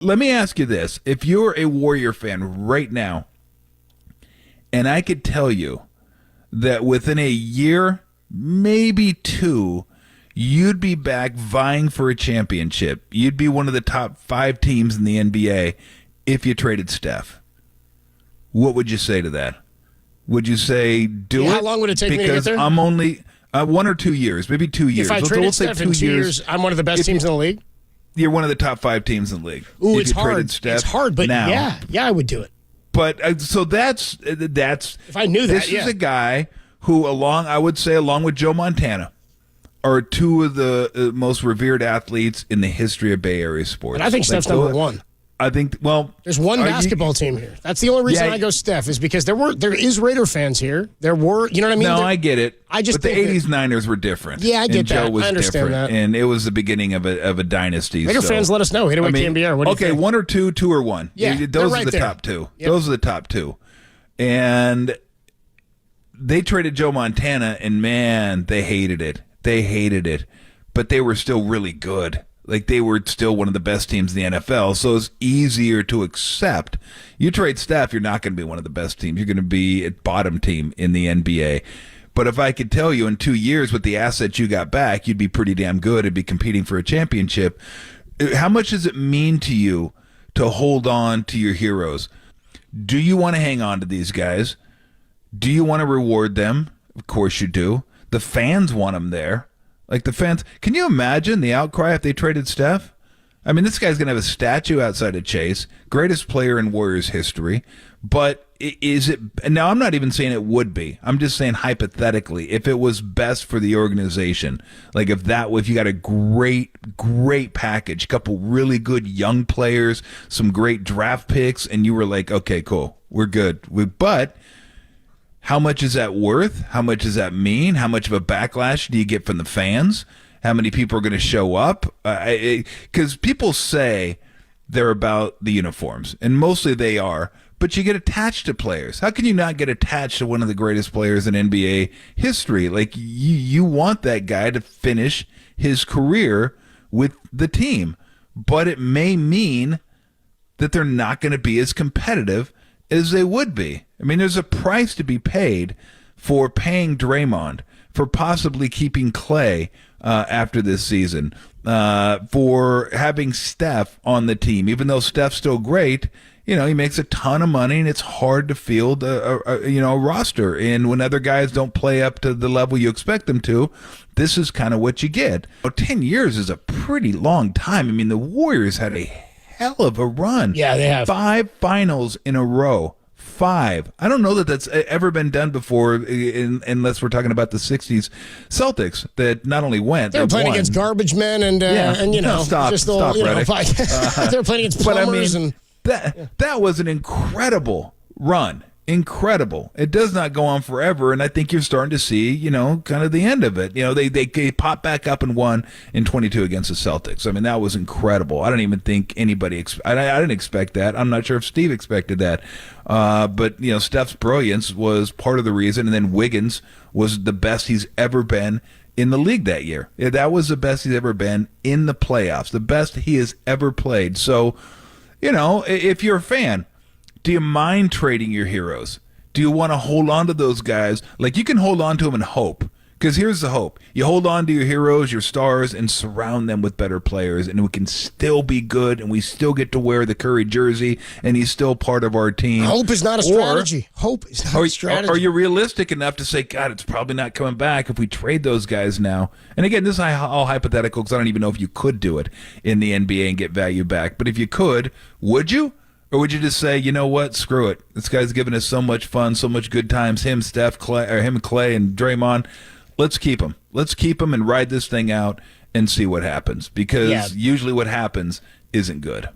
Let me ask you this. If you're a Warrior fan right now, and I could tell you that within a year, maybe two, you'd be back vying for a championship. You'd be one of the top 5 teams in the NBA if you traded Steph. What would you say to that? Would you say do it? How long would it take me to get there? Because I'm only 1 or 2 years, maybe 2 years. If I traded Steph in 2 years, I'm one of the best teams in the league? You're one of the top 5 teams in the league. Ooh, if it's you hard. traded Steph It's hard, but now. yeah, I would do it. But so that's if I knew that. This is a guy who, I would say, along with Joe Montana, are 2 of the most revered athletes in the history of Bay Area sports. And I think Steph's number 1. I think, there's one basketball team here. That's the only reason I go Steph is because there is Raider fans here. There were, you know what I mean? No, I get it. I just but the '80s Niners were different. Yeah, I get that. Joe was I understand different, that. and it was the beginning of a dynasty. Raider fans, let us know. Hit it with KMBR. What do you think? 1 or 2, 2 or 1. Yeah, those right are the there. top 2. Yep. Those are the top 2, and they traded Joe Montana, and man, they hated it. They hated it, but they were still really good. Like, they were still one of the best teams in the NFL, so it's easier to accept. You trade Steph, you're not going to be one of the best teams. You're going to be a bottom team in the NBA. But if I could tell you in 2 years with the assets you got back, you'd be pretty damn good and be competing for a championship. How much does it mean to you to hold on to your heroes? Do you want to hang on to these guys? Do you want to reward them? Of course you do. The fans want them there. Like the fans, can you imagine the outcry if they traded Steph? I mean, this guy's going to have a statue outside of Chase, greatest player in Warriors history. But is it, now I'm not even saying it would be. I'm just saying hypothetically, if it was best for the organization, like if you got a great package, a couple really good young players, some great draft picks, and you were like, okay, cool, we're good. But how much is that worth? How much does that mean? How much of a backlash do you get from the fans? How many people are going to show up? Because people say they're about the uniforms, and mostly they are, but you get attached to players. How can you not get attached to one of the greatest players in NBA history? Like, you want that guy to finish his career with the team, but it may mean that they're not going to be as competitive as they would be. I mean, there's a price to be paid for paying Draymond, for possibly keeping Clay after this season, for having Steph on the team. Even though Steph's still great, he makes a ton of money, and it's hard to field a roster. And when other guys don't play up to the level you expect them to, this is kind of what you get. 10 years is a pretty long time. I mean, the Warriors had a hell of a run. Yeah, they have 5 finals in a row. 5. I don't know that that's ever been done before, unless we're talking about the '60s Celtics that not only went, they were playing against garbage men and stop, they were playing against plumbers. That was an incredible run. Incredible. It does not go on forever, and I think you're starting to see, kind of the end of it. They popped back up and won in 22 against the Celtics. I mean, that was incredible. I don't even think anybody I didn't expect that. I'm not sure if Steve expected that. But Steph's brilliance was part of the reason, and then Wiggins was the best he's ever been in the league that year. Yeah, that was the best he's ever been in the playoffs, the best he has ever played. So, if you're a fan, do you mind trading your heroes? Do you want to hold on to those guys? Like, you can hold on to them and hope. Because here's the hope. You hold on to your heroes, your stars, and surround them with better players, and we can still be good, and we still get to wear the Curry jersey, and he's still part of our team. Hope is not a strategy. Hope is not a strategy. Are you realistic enough to say, God, it's probably not coming back if we trade those guys now? And again, this is all hypothetical because I don't even know if you could do it in the NBA and get value back. But if you could, would you? Or would you just say, you know what, screw it. This guy's giving us so much fun, so much good times. Him, Clay, and Draymond. Let's keep him. Let's keep him and ride this thing out and see what happens. Because usually what happens isn't good.